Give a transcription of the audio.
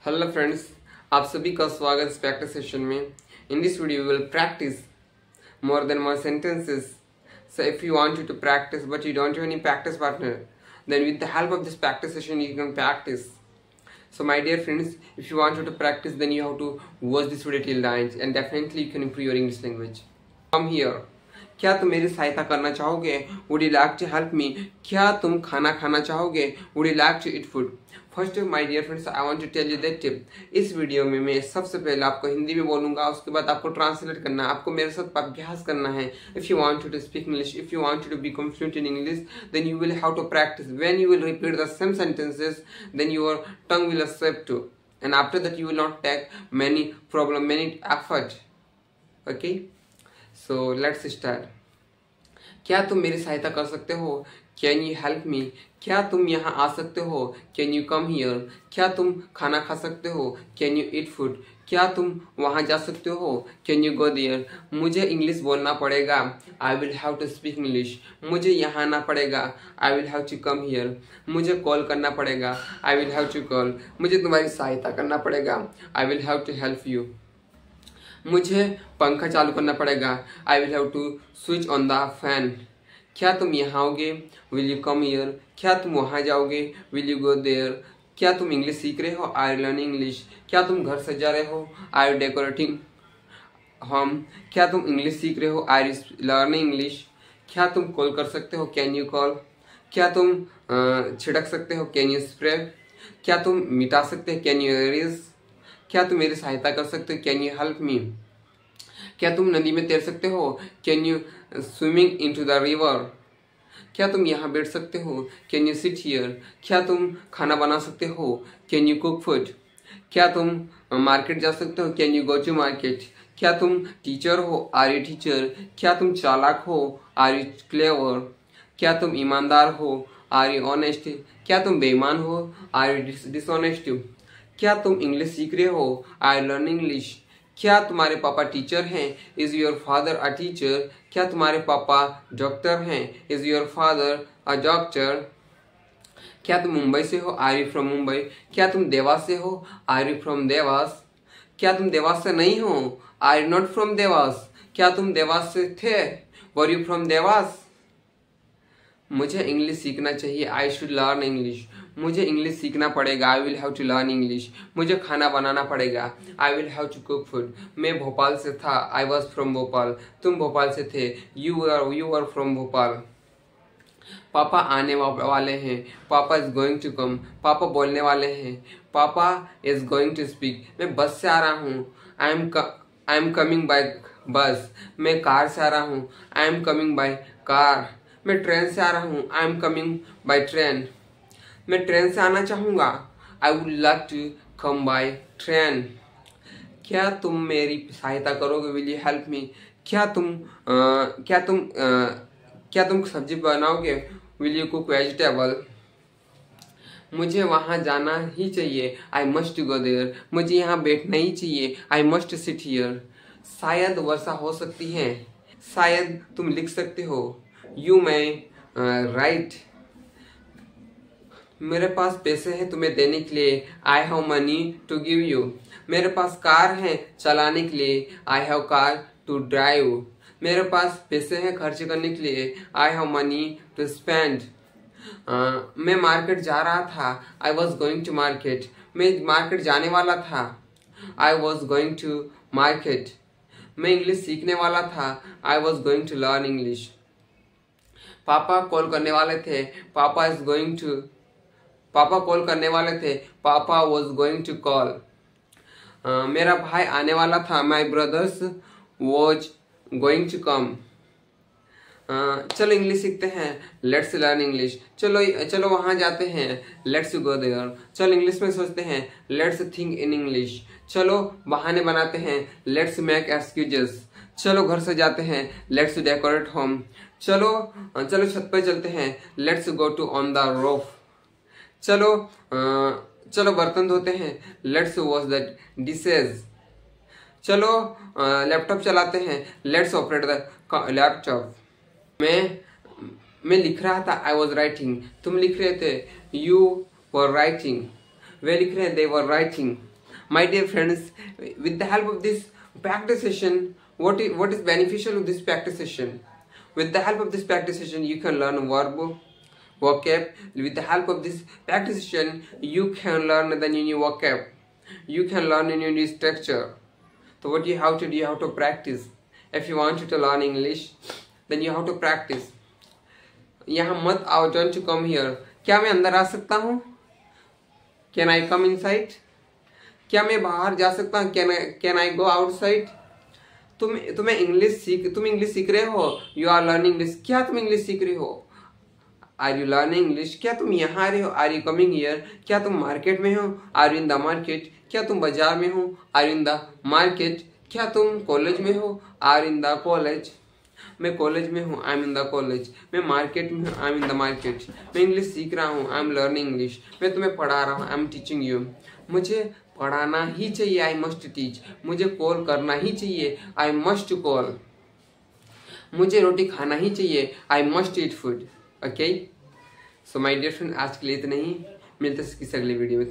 Hello friends, आप सभी का स्वागत इस प्रैक्टिस सेशन में। In this video we will practice more than more sentences. So if you want to practice but you don't have any practice partner, then with the help of this practice session you can practice. So my dear friends, if you want to practice, then you have to watch this video till the end and definitely you can improve your English language. Come here. क्या तुम मेरी सहायता करना चाहोगे? Would you like to help me? क्या तुम खाना खाना चाहोगे? Would you like to eat food? First my dear friends, I want to tell you that इस वीडियो में मैं सबसे पहले आपको हिंदी में बोलूंगा, उसके बाद आपको ट्रांसलेट करना है, आपको मेरे साथ अभ्यास करना है। If you want to speak English, if you want to become fluent in English, then you will have to practice. When you will repeat the same sentences, then your tongue will accept to, and after that you will not take many problem, many effort. Okay, so let's start. क्या तुम मेरी सहायता कर सकते हो? Can you help me? क्या तुम यहाँ आ सकते हो? Can you come here? क्या तुम खाना खा सकते हो? Can you eat food? क्या तुम वहाँ जा सकते हो? Can you go there? मुझे इंग्लिश बोलना पड़ेगा, I will have to speak English. मुझे यहाँ आना पड़ेगा, I will have to come here. मुझे कॉल करना पड़ेगा, I will have to call. मुझे तुम्हारी सहायता करना पड़ेगा, I will have to help you. मुझे पंखा चालू करना पड़ेगा, I will have to switch on the fan. क्या तुम यहाँ आओगे? Will you come here? क्या तुम वहाँ जाओगे? Will you go there? क्या तुम इंग्लिश सीख रहे हो? Are you learning English? क्या तुम घर सजा रहे हो? Are you decorating home? क्या तुम इंग्लिश सीख रहे हो? Are you learning English? क्या तुम कॉल कर सकते हो? Can you call? क्या तुम छिड़क सकते हो? Can you spray? क्या तुम मिटा सकते हो? Can you erase? क्या तुम मेरी सहायता कर सकते हो? Can you help me? क्या तुम नदी में तैर सकते हो? Can you swimming into the river? क्या तुम यहाँ बैठ सकते हो? Can you sit here? क्या तुम खाना बना सकते हो? Can you cook food? क्या तुम मार्केट जा सकते हो? Can you go to market? क्या तुम टीचर हो? Are you teacher? क्या तुम चालाक हो? Are you clever? क्या तुम ईमानदार हो? Are you honest? क्या तुम बेईमान हो? Are you dishonest? क्या तुम इंग्लिश सीख रहे हो? Are you learning English? क्या तुम्हारे पापा टीचर हैं? Is your father a teacher? क्या तुम्हारे पापा डॉक्टर हैं? Is your father a doctor? क्या तुम मुंबई से हो? Are you from Mumbai? क्या तुम देवास से हो? Are you from Dewas? क्या तुम देवास से नहीं हो? Are you not from Dewas? क्या तुम देवास से थे? Were you from Dewas? मुझे इंग्लिश सीखना चाहिए, आई शुड लर्न इंग्लिश। मुझे इंग्लिश सीखना पड़ेगा, I will have to learn English. मुझे खाना बनाना पड़ेगा, I will have to cook food. मैं भोपाल से था, आई वॉज फ्रॉम भोपाल। तुम भोपाल से थे, यू आर फ्रॉम भोपाल। पापा आने वाले हैं, पापा इज गोइंग टू कम। पापा बोलने वाले हैं, पापा इज गोइंग टू स्पीक। मैं बस से आ रहा हूँ, आई एम कमिंग बाय बस। मैं कार से आ रहा हूँ, I am coming by car. मैं ट्रेन से आ रहा हूँ, I am coming by train. मैं ट्रेन से आना चाहूँगा, I would like to come by train. क्या तुम मेरी सहायता करोगे? Will you help me? क्या तुम सब्जी बनाओगे? Will you cook vegetable? मुझे वहाँ जाना ही चाहिए, आई मस्ट गो देयर। मुझे यहाँ बैठना ही चाहिए, आई मस्ट सिट हियर। शायद वर्षा हो सकती है, शायद तुम लिख सकते हो, यू मै राइट। मेरे पास पैसे हैं तुम्हें देने के लिए, I have money to give you. मेरे पास कार है चलाने के लिए, I have car to drive. मेरे पास पैसे हैं खर्च करने के लिए, I have money to spend. मैं मार्केट जा रहा था, I was going to market. मैं मार्केट जाने वाला था, I was going to market. मैं इंग्लिश सीखने वाला था, I was going to learn English. पापा कॉल करने वाले थे, पापा कॉल करने वाले थे, पापा वॉज गोइंग टू कॉल। मेरा भाई आने वाला था, my brothers was going to come. चलो इंग्लिश सीखते हैं, लेट्स लर्न इंग्लिश। चलो वहाँ जाते हैं, लेट्स गो देयर। चलो इंग्लिश में सोचते हैं, लेट्स थिंक इन इंग्लिश। चलो बहाने बनाते हैं, लेट्स मेक एक्सक्यूजेस। चलो घर से जाते हैं, लेट्स डेकोरेट होम। चलो छत पर चलते हैं, let's go to on the roof. चलो बर्तन धोते हैं, लेट्स वॉश द डिशेज। चलो लैपटॉप चलाते हैं, लेट्स ऑपरेट द लैपटॉप। मैं लिख रहा था, आई वॉज राइटिंग। तुम लिख रहे थे, यू वर राइटिंग। वे लिख रहे हैं, they were writing. My dear friends, with the help of this practice session, what is beneficial of this practice session? With the help of this practice session, you can learn verb, vocab. With the help of this practice session, you can learn the new vocab. You can learn new structure. So what you have to do, you have to practice. If you want to learn English, then you have to practice. यहाँ मत आओ, don't you come here. क्या मैं अंदर आ सकता हूँ? Can I come inside? क्या मैं बाहर जा सकता हूँ? Can I go outside? तुम इंग्लिश सीख रहे हो. You are learning English. क्या तुम इंग्लिश सीख रहे हो? Are you learning English? क्या तुम यहाँ आ रहे हो? Are you coming here? क्या तुम मार्केट में हो? Are you in the market? क्या तुम बाजार में हो? Are you in the market? क्या तुम कॉलेज में हो? Are you in the college? मैं कॉलेज में हूँ, I M in the college. मैं मार्केट में हूँ, I M in the market. मैं इंग्लिश सीख रहा हूँ, आई एम लर्निंग इंग्लिश. मैं तुम्हें पढ़ा रहा हूँ, आई एम टीचिंग यू. मुझे पढ़ाना ही चाहिए, आई मस्ट टीच. मुझे कॉल करना ही चाहिए, आई मस्ट कॉल. मुझे रोटी खाना ही चाहिए, I must eat food. Okay, so my dear friend, आज के लिए इतना ही. मिलते हैं किसी अगले वीडियो में.